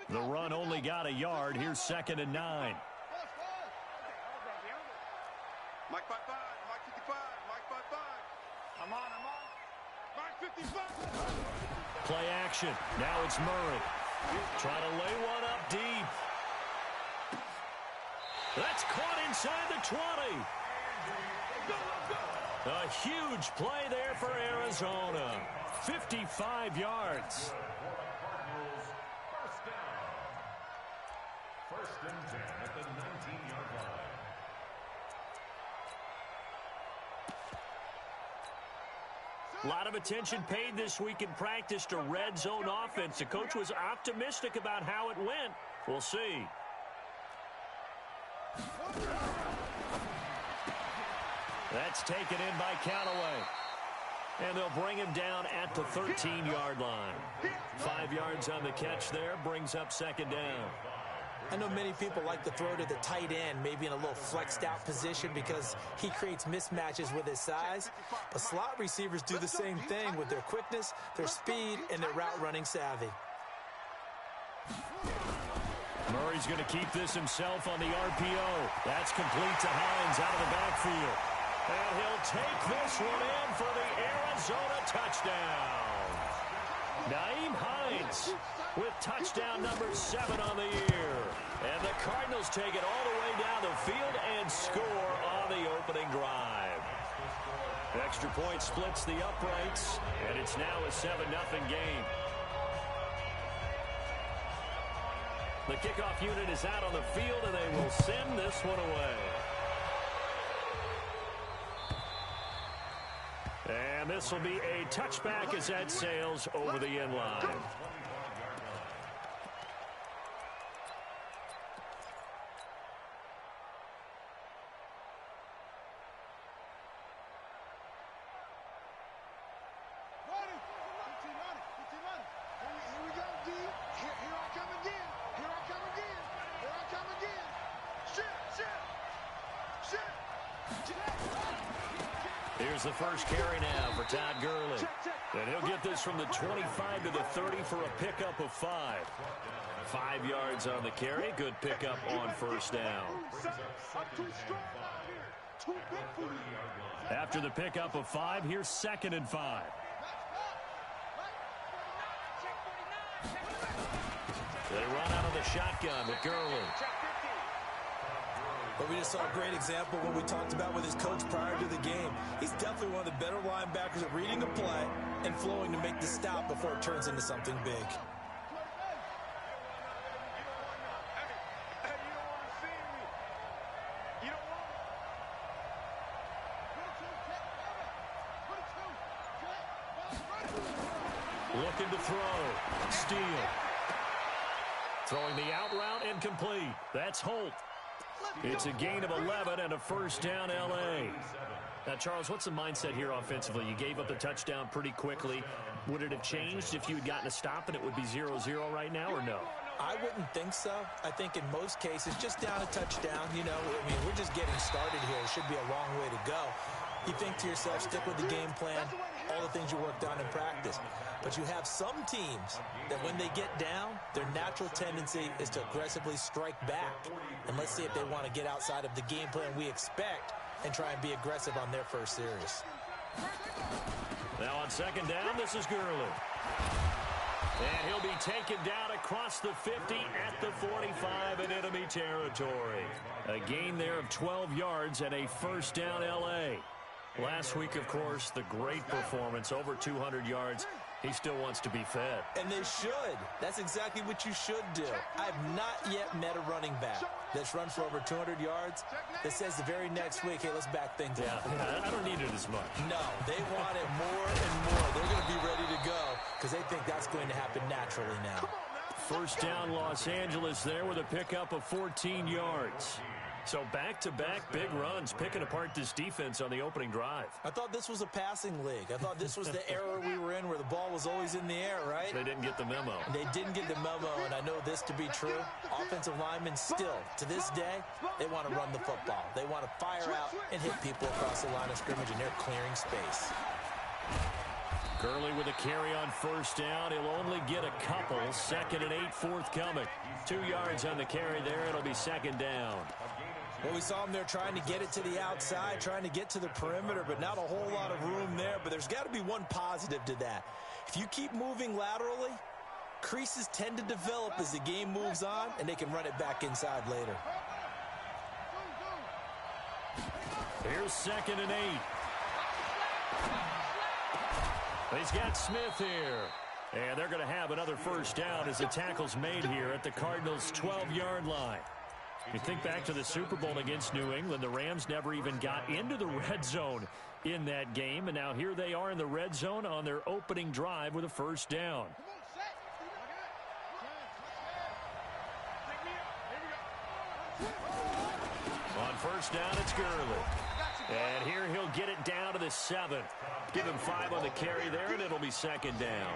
The run only got a yard. Here's 2nd and 9. Mike 55, Mike 55, Mike 55. I'm on. Mike 55. Play action. Now it's Murray. Trying to lay one up deep. That's caught inside the 20. A huge play there for Arizona. 55 yards. First and 10 at the 19-yard line. A lot of attention paid this week in practice to red zone offense. The coach was optimistic about how it went. We'll see. That's taken in by Callaway. And they'll bring him down at the 13-yard line. 5 yards on the catch there, brings up 2nd down. I know many people like to throw to the tight end, maybe in a little flexed out position because he creates mismatches with his size. But slot receivers do the same thing with their quickness, their speed, and their route running savvy. Murray's going to keep this himself on the RPO. That's complete to Hines out of the backfield. And he'll take this one in for the Arizona touchdown. Naeem Hines with touchdown number 7 on the year. And the Cardinals take it all the way down the field and score on the opening drive. Extra point splits the uprights, and it's now a 7-0 game. The kickoff unit is out on the field, and they will send this one away. And this will be a touchback as that sails over the end line. Here's the first carry now for Todd Gurley. And he'll get this from the 25 to the 30 for a pickup of 5. 5 yards on the carry. Good pickup on first down. After the pickup of 5, here's 2nd and 5. They run out of the shotgun with Gurley. But we just saw a great example of what we talked about with his coach prior to the game. He's definitely one of the better linebackers at reading the play and flowing to make the stop before it turns into something big. Looking to throw. Steele. Throwing the out route incomplete. That's Holt. It's a gain of 11 and a first down, L.A. Now, Charles, what's the mindset here offensively? You gave up the touchdown pretty quickly. Would it have changed if you had gotten a stop and it would be 0-0 right now, or no? I wouldn't think so. I think in most cases, just down a touchdown, you know, I mean, we're just getting started here. It should be a long way to go. You think to yourself, stick with the game plan, all the things you worked on in practice. But you have some teams that when they get down, their natural tendency is to aggressively strike back. And let's see if they want to get outside of the game plan we expect and try and be aggressive on their first series. Now on second down, this is Gurley. And he'll be taken down across the 50 at the 45 in enemy territory. A gain there of 12 yards and a first down, L.A. Last week, of course, the great performance, over 200 yards. He still wants to be fed. And they should. That's exactly what you should do. I've not yet met a running back that's run for over 200 yards that says the very next week, hey, let's back things up. I don't need it as much. No, they want it more and more. They're going to be ready to go because they think that's going to happen naturally now. First down, Los Angeles there with a pickup of 14 yards. So back-to-back big runs, picking apart this defense on the opening drive. I thought this was a passing league. I thought this was the era we were in where the ball was always in the air, right? They didn't get the memo. They didn't get the memo, and I know this to be true. Offensive linemen still, to this day, they want to run the football. They want to fire out and hit people across the line of scrimmage, and they're clearing space. Gurley with a carry on first down. He'll only get a couple. 2nd and 8 forthcoming. 2 yards on the carry there. It'll be 2nd down. Well, we saw him there trying to get it to the outside, trying to get to the perimeter, but not a whole lot of room there. But there's got to be one positive to that. If you keep moving laterally, creases tend to develop as the game moves on, and they can run it back inside later. Here's 2nd and 8. He's got Smith here. And they're going to have another first down as the tackle's made here at the Cardinals' 12-yard line. You think back to the Super Bowl against New England, the Rams never even got into the red zone in that game, and now here they are in the red zone on their opening drive with a first down. On first down, it's Gurley. And here he'll get it down to the 7. Give him 5 on the carry there, and it'll be 2nd down.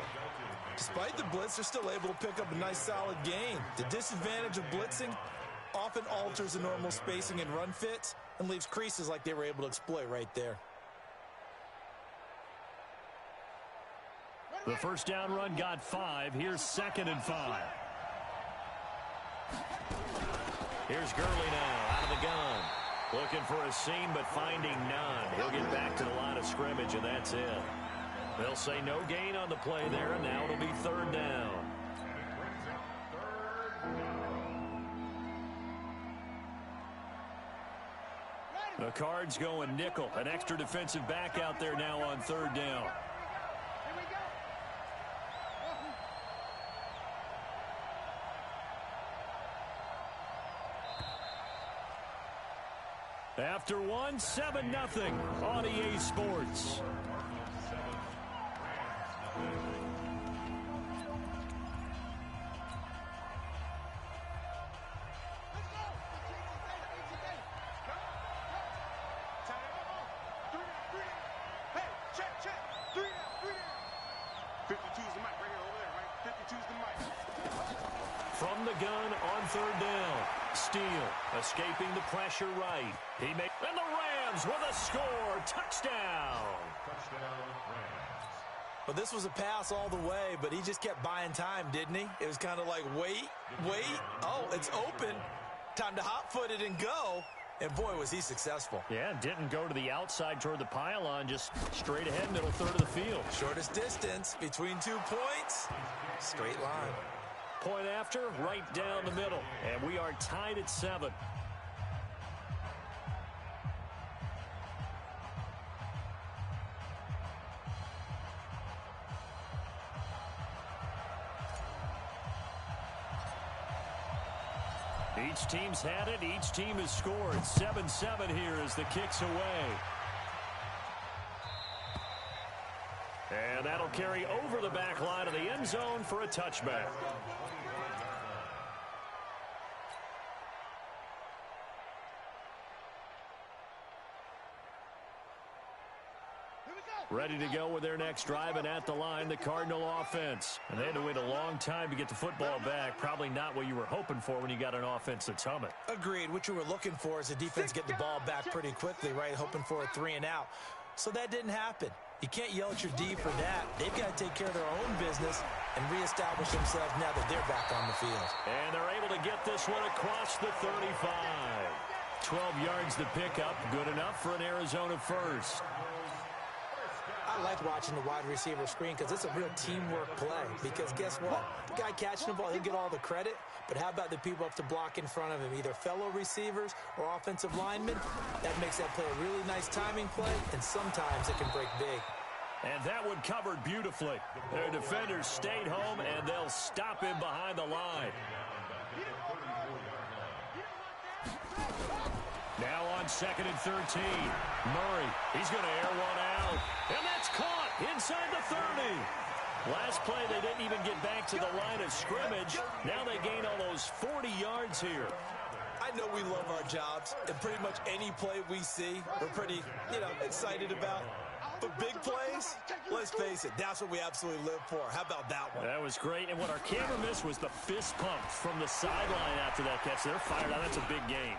Despite the blitz, they're still able to pick up a nice solid gain. The disadvantage of blitzing often alters the normal spacing and run fits and leaves creases like they were able to exploit right there. The first down run got 5. Here's 2nd and 5. Here's Gurley now out of the gun. Looking for a seam, but finding none. He'll get back to the line of scrimmage, and that's it. They'll say no gain on the play there, and now it'll be 3rd down. The Cards going nickel. An extra defensive back out there now on 3rd down. After 1, 7-0 on EA Sports. From the gun on 3rd down. Steele escaping the pressure right. He made, and the Rams with a score. Touchdown. Well, this was a pass all the way, but he just kept buying time, didn't he? It was kind of like, wait. Oh, it's open. Time to hot-foot it and go. And, boy, was he successful. Yeah, didn't go to the outside toward the pylon, just straight ahead, middle third of the field. Shortest distance between 2 points. Straight line. Point after, right down the middle. And we are tied at 7. Each team's had it. Each team has scored. 7-7 here as the kick's away. And that'll carry over the back line of the end zone for a touchback. Ready to go with their next drive, and at the line, the Cardinal offense. And they had to wait a long time to get the football back. Probably not what you were hoping for when you got an offense that's humming. Agreed. What you were looking for is the defense get the ball back pretty quickly, right? Hoping for a 3 and out. So that didn't happen. You can't yell at your D for that. They've got to take care of their own business and reestablish themselves now that they're back on the field. And they're able to get this one across the 35. 12 yards to pick up. Good enough for an Arizona first. I like watching the wide receiver screen because it's a real teamwork play. Because guess what? The guy catching the ball, he'll get all the credit. But how about the people up to block in front of him, either fellow receivers or offensive linemen? That makes that play a really nice timing play, and sometimes it can break big. And that one covered beautifully. Their defenders stayed home, and they'll stop him behind the line. Now on 2nd and 13. Murray, he's going to air one out. And that's caught inside the 30. Last play, they didn't even get back to the line of scrimmage. Now they gain almost 40 yards here. I know we love our jobs, and pretty much any play we see, we're pretty, excited about. But big plays, let's face it, that's what we absolutely live for. How about that one? That was great. And what our camera missed was the fist pump from the sideline after that catch. They're fired out. That's a big gain.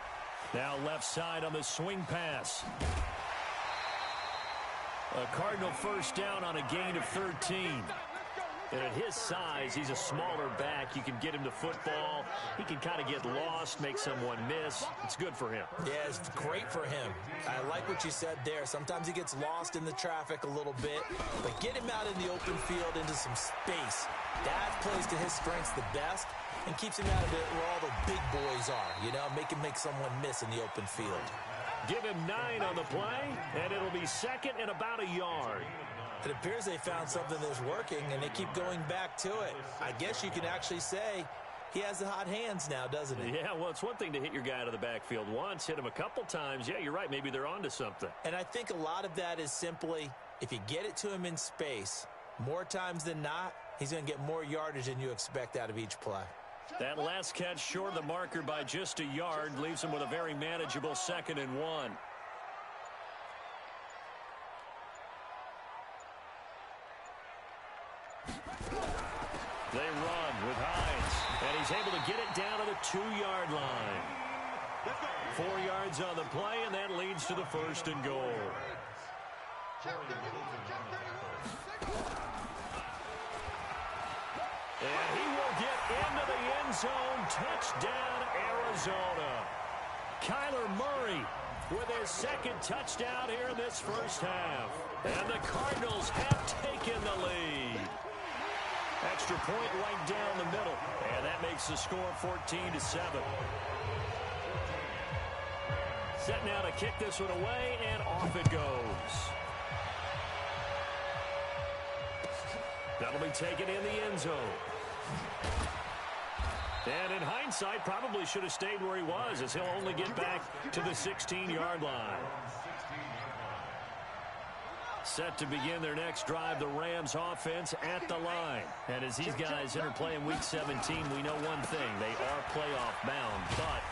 Now left side on the swing pass. A Cardinal first down on a gain of 13. And at his size, he's a smaller back. You can get him to football. He can kind of get lost, make someone miss. It's good for him. Yeah, it's great for him. I like what you said there. Sometimes he gets lost in the traffic a little bit, but get him out in the open field into some space. That plays to his strengths the best and keeps him out of where all the big boys are, you know, make someone miss in the open field. Give him 9 on the play, and it'll be second and about a yard. It appears they found something that's working, and they keep going back to it. I guess you can actually say he has the hot hands now, doesn't he? Yeah, well, it's one thing to hit your guy out of the backfield once, hit him a couple times. Yeah, you're right. Maybe they're onto something. And I think a lot of that is simply if you get it to him in space, more times than not, he's going to get more yardage than you expect out of each play. That last catch short of the marker by just a yard leaves him with a very manageable 2nd and 1. They run with Hines, and he's able to get it down to the 2-yard line. 4 yards on the play, and that leads to the 1st and goal. And he will get into the end zone. Touchdown, Arizona. Kyler Murray with his 2nd touchdown here in this first half. And the Cardinals have taken the lead. Extra point right down the middle. And that makes the score 14-7. Set now to kick this one away, and off it goes. That'll be taken in the end zone. And in hindsight, probably should have stayed where he was, as he'll only get back to the 16-yard line. Set to begin their next drive, the Rams offense at the line. And as these guys interplay in Week 17, we know one thing. They are playoff bound, but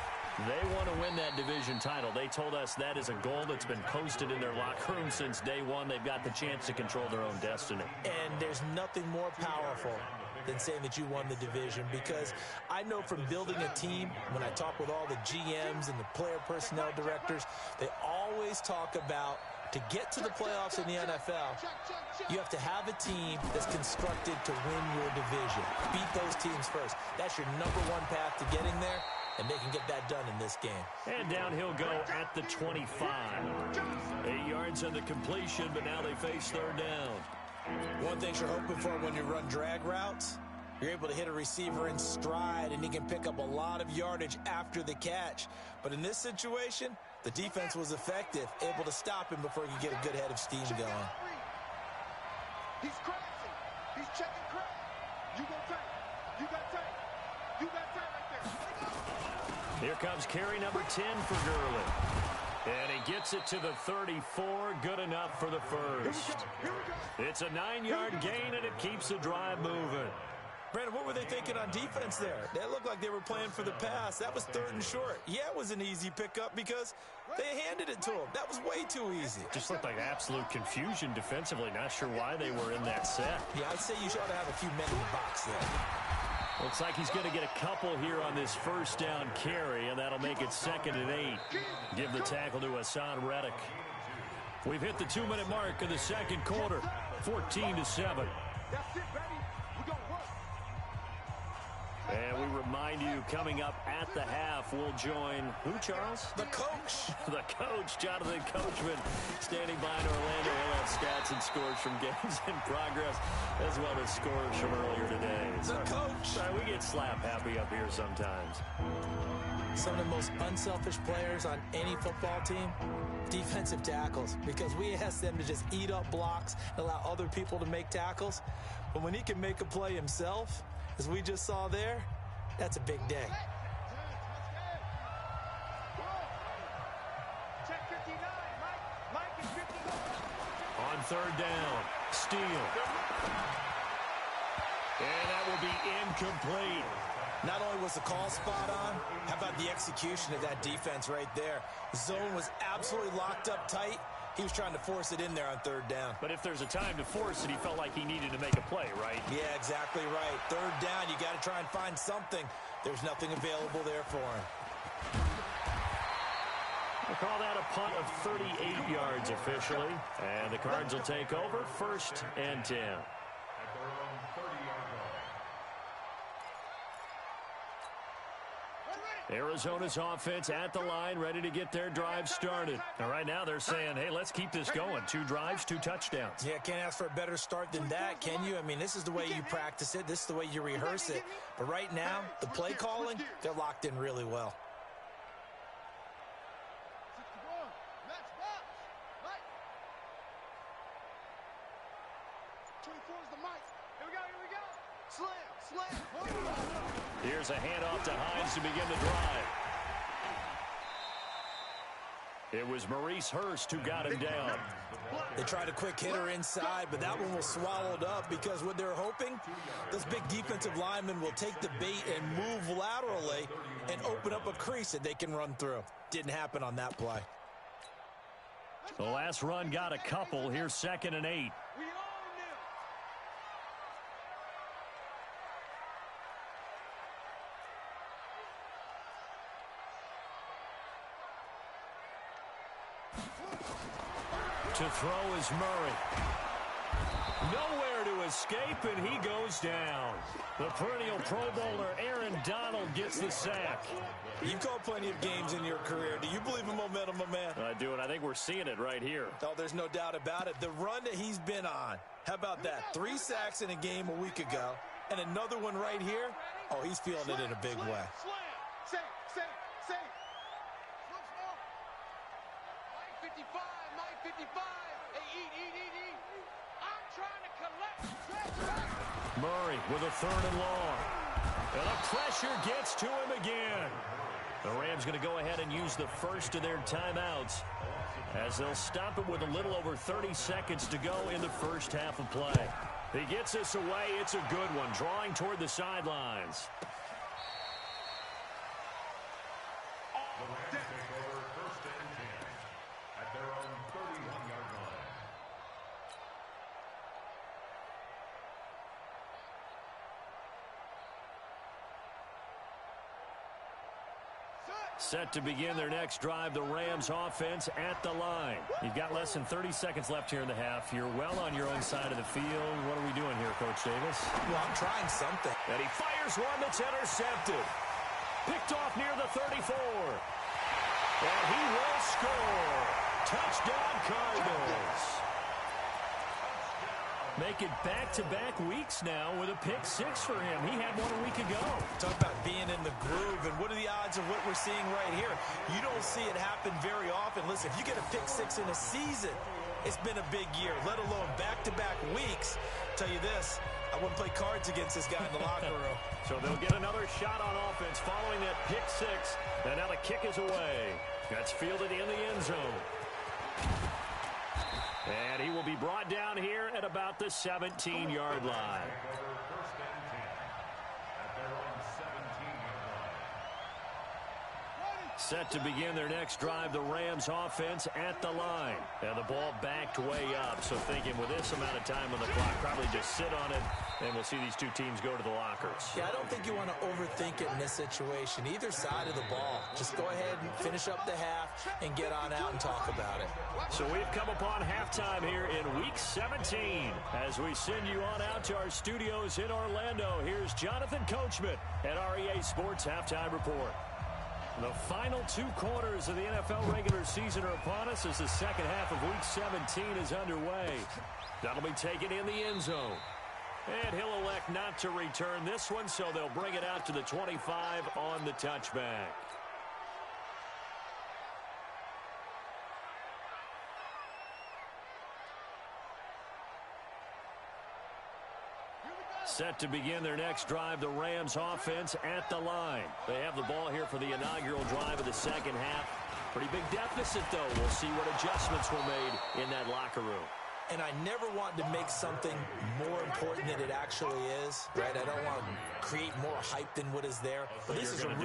they want to win that division title. They told us that is a goal that's been posted in their locker room since day one. They've got the chance to control their own destiny. And there's nothing more powerful than saying that you won the division, because I know from building a team, when I talk with all the GMs and the player personnel directors, they always talk about, to get to the playoffs in the NFL, you have to have a team that's constructed to win your division. Beat those teams first. That's your number one path to getting there, and they can get that done in this game. And down he'll go at the 25. 8 yards on the completion, but now they face 3rd down. One thing you're hoping for when you run drag routes, you're able to hit a receiver in stride, and he can pick up a lot of yardage after the catch. But in this situation, the defense was effective, able to stop him before he could get a good head of steam going. He's crashing. He's checking crash. You go tight. You got tight. You got tight right there. Here comes carry number 10 for Gurley. And he gets it to the 34. Good enough for the first. It's a 9-yard gain, and it keeps the drive moving. Brandon, what were they thinking on defense there? They looked like they were playing for the pass. That was 3rd and short. Yeah, it was an easy pickup because they handed it to him. That was way too easy. Just looked like absolute confusion defensively. Not sure why they were in that set. Yeah, I'd say you ought to have a few men in the box there. Looks like he's going to get a couple here on this first down carry, and that'll make it 2nd and 8. Give the tackle to Hassan Reddick. We've hit the 2-minute mark of the second quarter, 14-7. That's it, baby. We gonna work. And we remind you, coming up at the half, we'll join who, Charles? The coach. The coach, Jonathan Coachman, standing by in Orlando. He'll have stats and scores from games in progress, as well as scores from earlier today. The coach. Sorry, we get slap happy up here sometimes. Some of the most unselfish players on any football team, defensive tackles, because we ask them to just eat up blocks and allow other people to make tackles. But when he can make a play himself, as we just saw there, that's a big day. Check 59. Mike is 59. On 3rd down, steal. And that will be incomplete. Not only was the call spot on, how about the execution of that defense right there? The zone was absolutely locked up tight. He was trying to force it in there on 3rd down. But if there's a time to force it, he felt like he needed to make a play, right? Yeah, exactly right. 3rd down, you got to try and find something. There's nothing available there for him. We'll call that a punt of 38 yards officially. And the Cards will take over 1st and 10. At their own 30-yard line. Arizona's offense at the line, ready to get their drive started. And right now they're saying, hey, let's keep this going. 2 drives, 2 touchdowns. Yeah, can't ask for a better start than that, can you? I mean, this is the way you practice it. This is the way you rehearse it. But right now, the play calling, they're locked in really well. 24 is the mic. Here we go. Slam. Here's a handoff to Hines to begin the drive. It was Maurice Hurst who got him down. They tried a quick hitter inside, but that one was swallowed up because what they're hoping, those big defensive linemen will take the bait and move laterally and open up a crease that they can run through. Didn't happen on that play. The last run got a couple. Here's 2nd and 8. To throw is Murray. Nowhere to escape, and he goes down. The perennial Pro Bowler Aaron Donald gets the sack. You've called plenty of games in your career. Do you believe in momentum, my man? I do, and I think we're seeing it right here. Oh, there's no doubt about it. The run that he's been on. How about that? 3 sacks in a game a week ago, and another one right here. Oh, he's feeling it in a big way. Safe. 55. Hey, eat. I'm trying to collect. Murray with a 3rd and long. And the pressure gets to him again. The Rams going to go ahead and use the first of their timeouts as they'll stop it with a little over 30 seconds to go in the first half of play. He gets us away. It's a good one, drawing toward the sidelines. The Rams take over 1st and 10 at their own 31-yard line. Set to begin their next drive, the Rams offense at the line. You've got less than 30 seconds left here in the half. You're well on your own side of the field. What are we doing here, Coach Davis? Well, I'm trying something. And he fires one that's intercepted. Picked off near the 34. And he will score. Touchdown, Cardinals. Make it back-to-back weeks now with a pick 6 for him. He had one a week ago. Talk about being in the groove, and what are the odds of what we're seeing right here? You don't see it happen very often. Listen, if you get a pick 6 in a season, it's been a big year, let alone back-to-back weeks. Tell you this, I wouldn't play cards against this guy in the locker room. So they'll get another shot on offense following that pick 6. And now the kick is away. That's fielded in the end zone. And he will be brought down here at about the 17-yard line. Set to begin their next drive, the Rams offense at the line. And the ball backed way up. So thinking with this amount of time on the clock, probably just sit on it, and we'll see these two teams go to the lockers. Yeah, I don't think you want to overthink it in this situation. Either side of the ball. Just go ahead and finish up the half and get on out and talk about it. So we've come upon halftime here in Week 17. As we send you on out to our studios in Orlando, here's Jonathan Coachman at REA Sports Halftime Report. The final 2 quarters of the NFL regular season are upon us as the second half of Week 17 is underway. That'll be taken in the end zone. And he'll elect not to return this one, so they'll bring it out to the 25 on the touchback. Set to begin their next drive, the Rams offense at the line. They have the ball here for the inaugural drive of the second half. Pretty big deficit, though. We'll see what adjustments were made in that locker room. And I never want to make something more important than it actually is, right? I don't want to create more hype than what is there. But this is I'm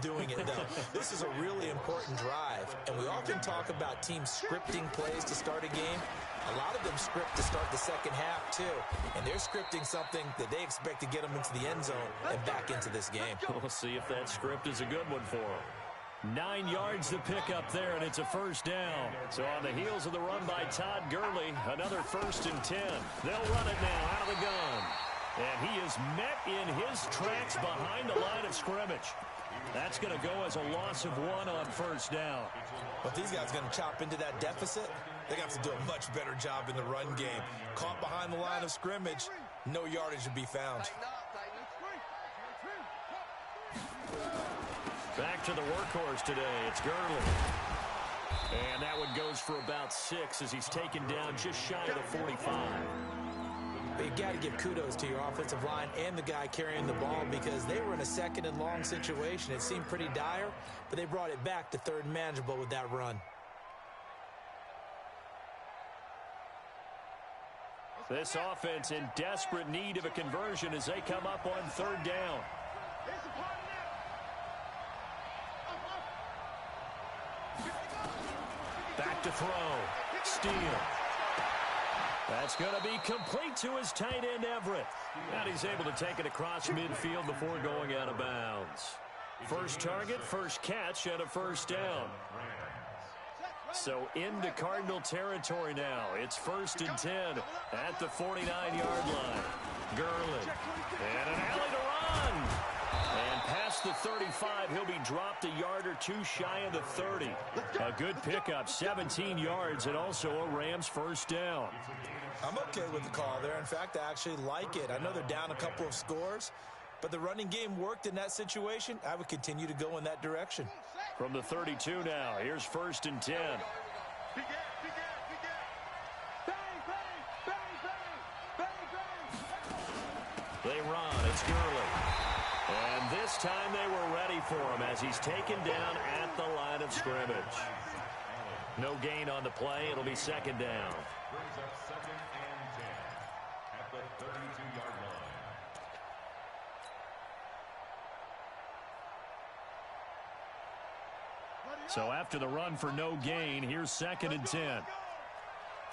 doing it, though. This is a really important drive. And we often talk about teams scripting plays to start a game. A lot of them script to start the second half, too. And they're scripting something that they expect to get them into the end zone and back into this game. We'll see if that script is a good one for them. 9 yards to pick up there, and it's a first down. So on the heels of the run by Todd Gurley, another 1st and 10. They'll run it now out of the gun. And he is met in his tracks behind the line of scrimmage. That's going to go as a loss of 1 on first down. But these guys going to chop into that deficit? They're going to have to do a much better job in the run game. Caught behind the line of scrimmage, no yardage to be found. Back to the workhorse today. It's Gurley. And that one goes for about 6 as he's taken down just shy of the 45. But you got to give kudos to your offensive line and the guy carrying the ball because they were in a 2nd and long situation. It seemed pretty dire, but they brought it back to 3rd and manageable with that run. This offense in desperate need of a conversion as they come up on 3rd down. Back to throw. Steal. That's going to be complete to his tight end, Everett. And he's able to take it across midfield before going out of bounds. First target, first catch, and a first down. So into Cardinal territory now. It's 1st and 10 at the 49-yard line. Gurley. And an alley to run. And past the 35, he'll be dropped a yard or 2 shy of the 30. A good pickup, 17 yards, and also a Rams first down. I'm okay with the call there. In fact, I actually like it. I know they're down a couple of scores, but the running game worked in that situation. I would continue to go in that direction. From the 32 now, here's 1st and 10. They run. It's Gurley. And this time they were ready for him as he's taken down at the line of scrimmage. No gain on the play. It'll be 2nd down. Brings up 2nd and 10 at the 32-yard line. So after the run for no gain, here's 2nd and 10.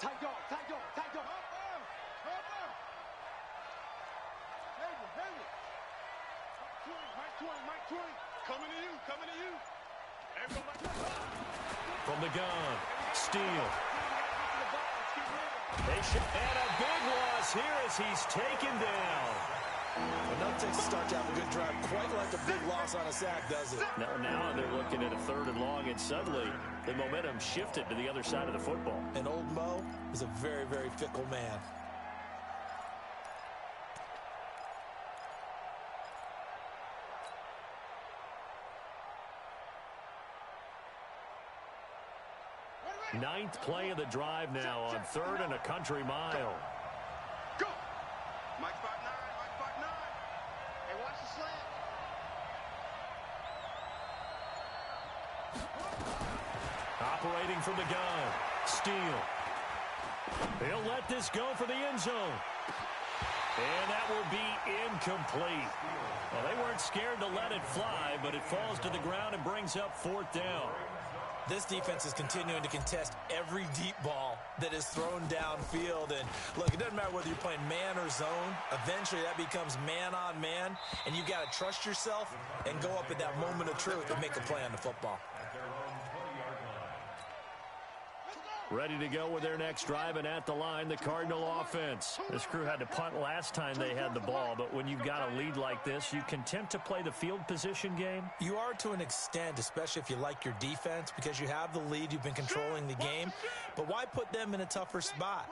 Tight dog, tight dog, tight dog. Mike 20. Coming to you. From the gun, Steele. And a big loss here as he's taken down. Well, no takes to start to have a good drive, quite like a big loss on a sack, does it? Now they're looking at a 3rd and long, and suddenly the momentum shifted to the other side of the football. And old Mo is a very, very fickle man. Ninth play of the drive now on 3rd and a country mile. Go! Mike 5'9", Hey, watch the slant. Operating from the gun. Steele. He'll let this go for the end zone. And that will be incomplete. Well, they weren't scared to let it fly, but it falls to the ground and brings up 4th down. This defense is continuing to contest every deep ball that is thrown downfield. And look, it doesn't matter whether you're playing man or zone. Eventually, that becomes man on man. And you've got to trust yourself and go up at that moment of truth and make a play on the football. Ready to go with their next drive, and at the line, the Cardinal offense. This crew had to punt last time they had the ball, but when you've got a lead like this, you content to play the field position game? You are to an extent, especially if you like your defense, because you have the lead, you've been controlling the game. But why put them in a tougher spot?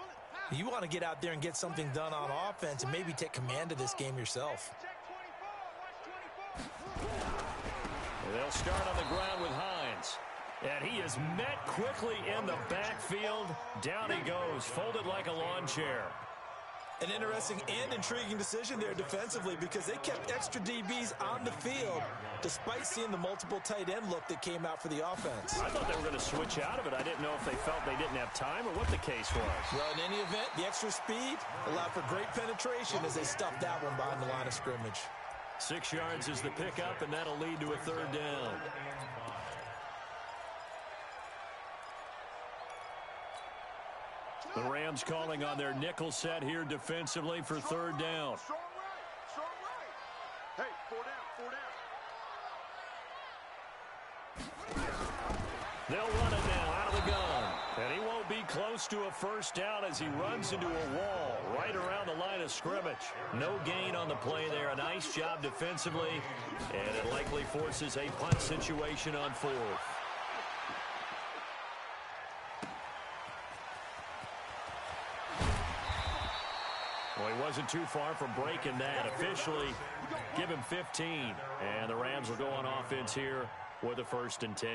You want to get out there and get something done on offense and maybe take command of this game yourself. They'll start on the ground with Hines. And he is met quickly in the backfield. Down he goes, folded like a lawn chair. An interesting and intriguing decision there defensively because they kept extra DBs on the field despite seeing the multiple tight end look that came out for the offense. I thought they were going to switch out of it. I didn't know if they felt they didn't have time or what the case was. Well, in any event, the extra speed allowed for great penetration as they stuffed that one behind the line of scrimmage. 6 yards is the pickup, and that'll lead to a 3rd down. The Rams calling on their nickel set here defensively for 3rd down. Strong right. Hey, 4 down. They'll run it now out of the gun. And he won't be close to a first down as he runs into a wall right around the line of scrimmage. No gain on the play there. A nice job defensively. And it likely forces a punt situation on fourth. Well, he wasn't too far from breaking that. Officially, give him 15. And the Rams will go on offense here with a 1st and 10.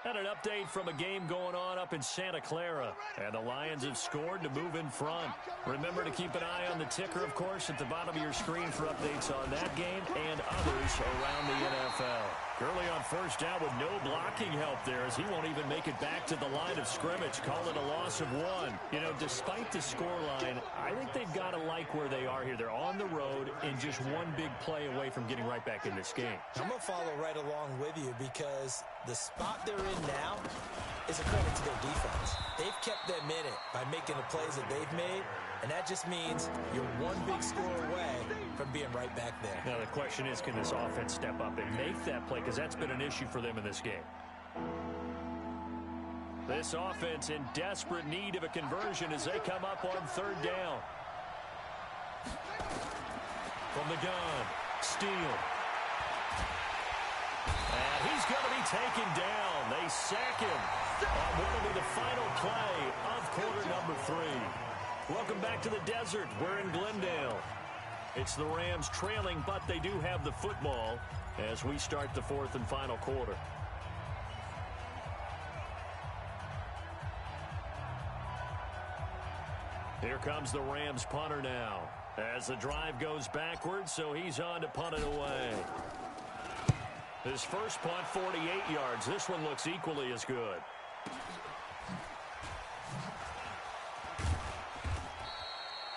And an update from a game going on up in Santa Clara. And the Lions have scored to move in front. Remember to keep an eye on the ticker, of course, at the bottom of your screen for updates on that game and others around the NFL. Gurley on first down with no blocking help there as he won't even make it back to the line of scrimmage. Call it a loss of 1. You know, despite the scoreline, I think they've got to like where they are here. They're on the road and just one big play away from getting right back in this game. I'm going to follow right along with you because the spot they're in now is a credit to their defense. They've kept them in it by making the plays that they've made, and that just means you're one big score away from being right back there. Now the question is, can this offense step up and make that play? Because that's been an issue for them in this game. This offense in desperate need of a conversion as they come up on 3rd down. From the gun, Steele. And he's going to be taken down. They sack him on what will be the final play of quarter number 3. Welcome back to the desert. We're in Glendale. It's the Rams trailing, but they do have the football as we start the 4th and final quarter. Here comes the Rams punter now as the drive goes backwards, so he's on to punt it away. His first punt, 48 yards. This one looks equally as good.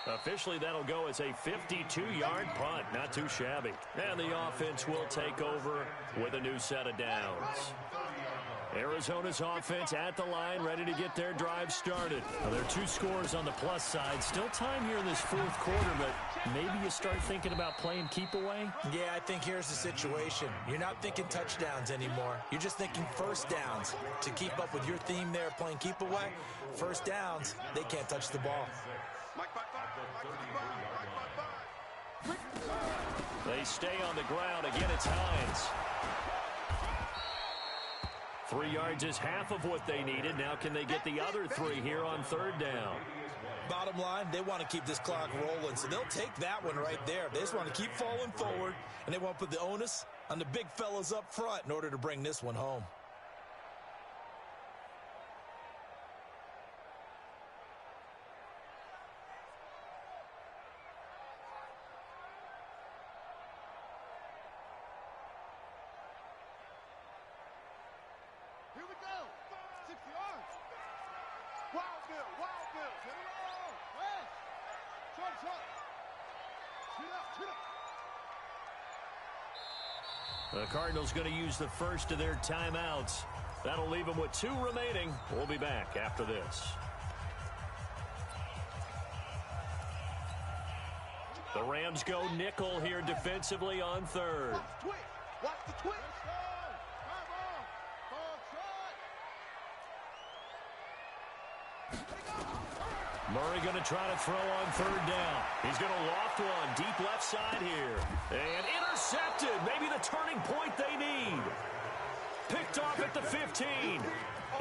Officially, that'll go as a 52-yard punt. Not too shabby. And the offense will take over with a new set of downs. Arizona's offense at the line, ready to get their drive started. Well, there are 2 scores on the plus side. Still time here in this 4th quarter, but maybe you start thinking about playing keep away? Yeah, I think here's the situation. You're not thinking touchdowns anymore. You're just thinking first downs. To keep up with your theme there, playing keep away, first downs, they can't touch the ball. They stay on the ground. Again, it's Hines. 3 yards is half of what they needed. Now can they get the other 3 here on 3rd down? Bottom line, they want to keep this clock rolling, so they'll take that one right there. They just want to keep falling forward, and they want to put the onus on the big fellas up front in order to bring this one home. Here we go. 6 yards. Wild Bill. Wild Bill. Get it on. West. Short. Shoot up. The Cardinals going to use the first of their timeouts. That'll leave them with 2 remaining. We'll be back after this. The Rams go nickel here defensively on 3rd. Watch the twitch. Watch the twitch. Murray going to try to throw on 3rd down. He's going to loft one deep left side here. And intercepted. Maybe the turning point they need. Picked off at the 15.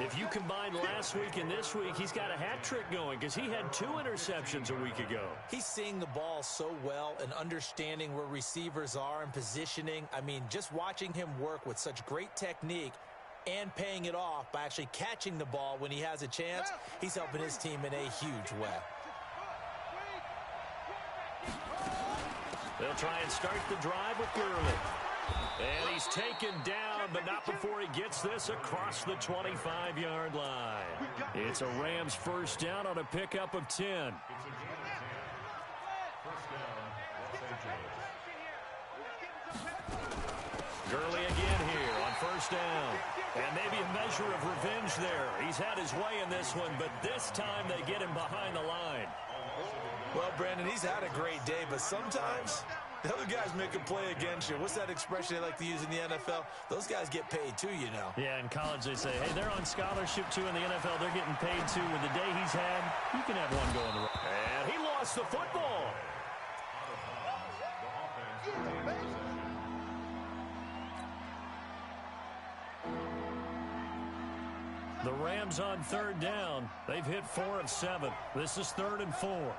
If you combine last week and this week, he's got a hat trick going because he had 2 interceptions a week ago. He's seeing the ball so well and understanding where receivers are and positioning. I mean, just watching him work with such great technique and paying it off by actually catching the ball when he has a chance, he's helping his team in a huge way. They'll try and start the drive with Gurley. And he's taken down, but not before he gets this across the 25-yard line. It's a Rams first down on a pickup of 10. Gurley again here on first down. And maybe a measure of revenge there. He's had his way in this one, but this time they get him behind the line. Well, Brandon, he's had a great day, but sometimes The other guys make a play against you. What's that expression they like to use in the NFL? Those guys get paid too, you know. Yeah, in college they say, hey, they're on scholarship too. In the NFL, they're getting paid too. With the day he's had, you can have one going to run. And he lost the football. The Rams on third down. They've hit 4 of 7. This is 3rd and 4.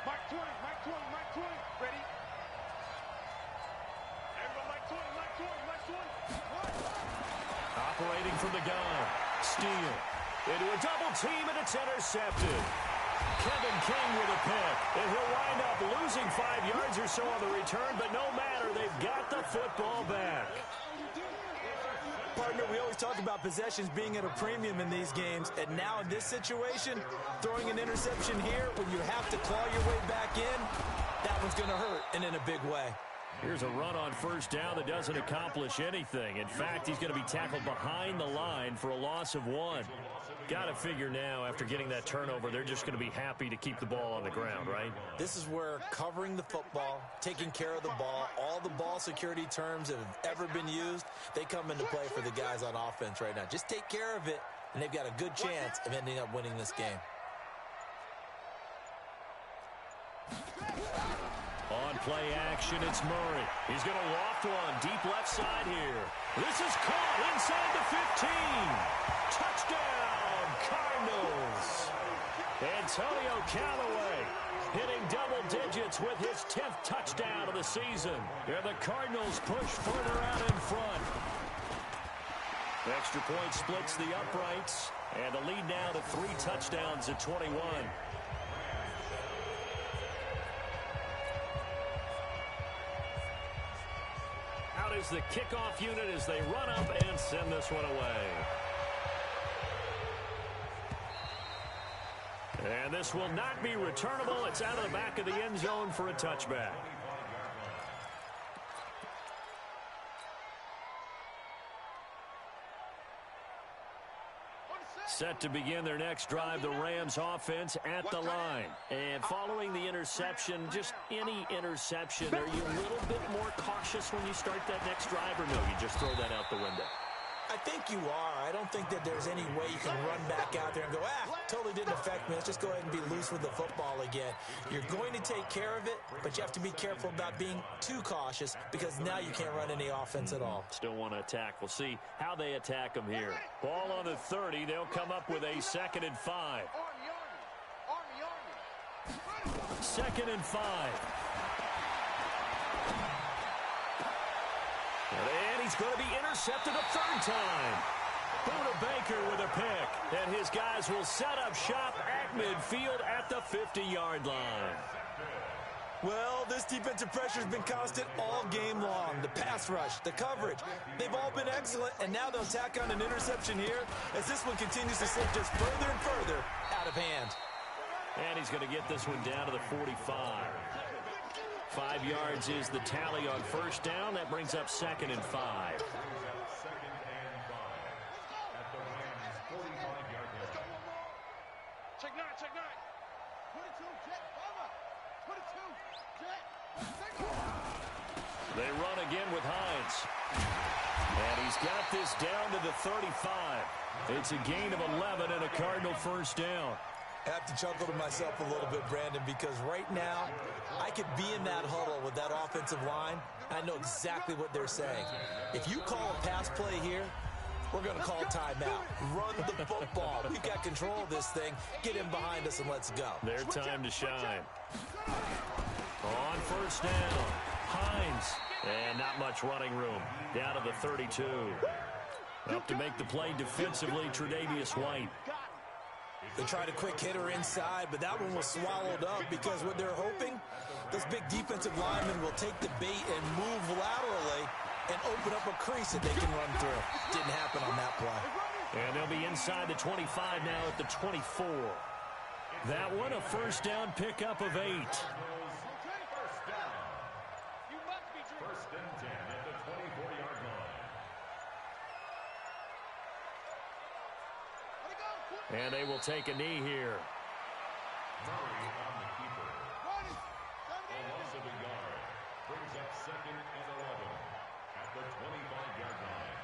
Mike 20, Mike 20, Mike 20. Ready? Everyone, Mike 20, Mike 20, Mike 20. Operating from the gun. Steele into a double team, and it's intercepted. Kevin King with a pick. And he'll wind up losing 5 yards or so on the return, but no matter, they've got the football back. Partner, we always talk about possessions being at a premium in these games, and now in this situation, throwing an interception here when you have to claw your way back in, that one's going to hurt, and in a big way. Here's a run on first down that doesn't accomplish anything. In fact, he's going to be tackled behind the line for a loss of 1. Got to figure now, after getting that turnover, they're just going to be happy to keep the ball on the ground, right? This is where covering the football, taking care of the ball, all the ball security terms that have ever been used, they come into play for the guys on offense right now. Just take care of it, and they've got a good chance of ending up winning this game. On play action, it's Murray. He's going to loft one deep left side here. This is caught inside the 15. Touchdown, Cardinals. Antonio Callaway hitting double digits with his 10th touchdown of the season. And the Cardinals push further out in front. Extra point splits the uprights. And the lead now to 3 touchdowns at 21. Out is the kickoff unit as they run up and send this one away. And this will not be returnable. It's out of the back of the end zone for a touchback. Set to begin their next drive, the Rams offense at the line. And following the interception, just any interception, are you a little bit more cautious when you start that next drive, or no, you just throw that out the window? I think you are. I don't think that there's any way you can run back out there and go, totally didn't affect me. Let's just go ahead and be loose with the football again. You're going to take care of it, but you have to be careful about being too cautious because now you can't run any offense at all. Still want to attack. We'll see how they attack them here. Ball on the 30. They'll come up with a 2nd and 5. 2nd and 5. And he's going to be intercepted a 3rd time. Buda Baker with a pick. And his guys will set up shop at midfield at the 50-yard line. Well, this defensive pressure has been constant all game long. The pass rush, the coverage, they've all been excellent. And now they'll tack on an interception here as this one continues to slip just further and further out of hand. And he's going to get this one down to the 45. 5 yards is the tally on first down. That brings up 2nd and 5. Check 9, check 9. 22, jet, bomber. 22, jet. They run again with Hines. And he's got this down to the 35. It's a gain of 11 and a Cardinal first down. I have to chuckle to myself a little bit, Brandon, because right now I could be in that huddle with that offensive line. I know exactly what they're saying. If you call a pass play here, we're going to call timeout. Run the football. We've got control of this thing. Get in behind us and let's go. Their time to shine. On first down, Hines. And not much running room. Down to the 32. Up to make the play defensively, Tre'Davious White. They tried a quick hitter inside, but that one was swallowed up because what they're hoping, those big defensive linemen will take the bait and move laterally and open up a crease that they can run through. Didn't happen on that play. And they'll be inside the 25 now at the 24. That one a first down pickup of 8. First and 10 at the 24-yard line. And they will take a knee here. Murray on the keeper. second and 11 at the 25-yard line.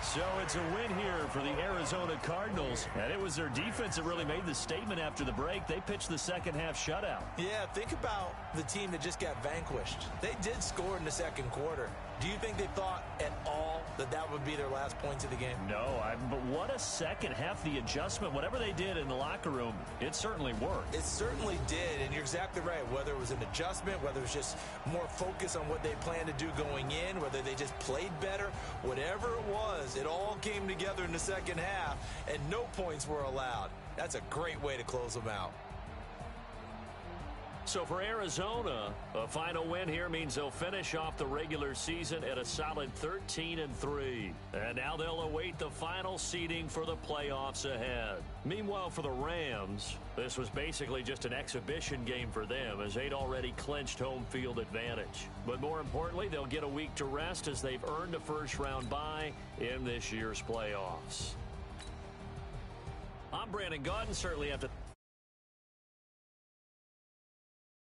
So it's a win here for the Arizona Cardinals, and it was their defense that really made the statement after the break. They pitched the second half shutout. Yeah, think about the team that just got vanquished. They did score in the second quarter. Do you think they thought at all that that would be their last points of the game? No, but what a second half. The adjustment, whatever they did in the locker room, it certainly worked. It certainly did, and you're exactly right. Whether it was an adjustment, whether it was just more focus on what they planned to do going in, whether they just played better, whatever it was, it all came together in the second half, and no points were allowed. That's a great way to close them out. So for Arizona, a final win here means they'll finish off the regular season at a solid 13-3. And now they'll await the final seeding for the playoffs ahead. Meanwhile, for the Rams, this was basically just an exhibition game for them as they'd already clinched home field advantage. But more importantly, they'll get a week to rest as they've earned a first-round bye in this year's playoffs. I'm Brandon Gaudin. Certainly have to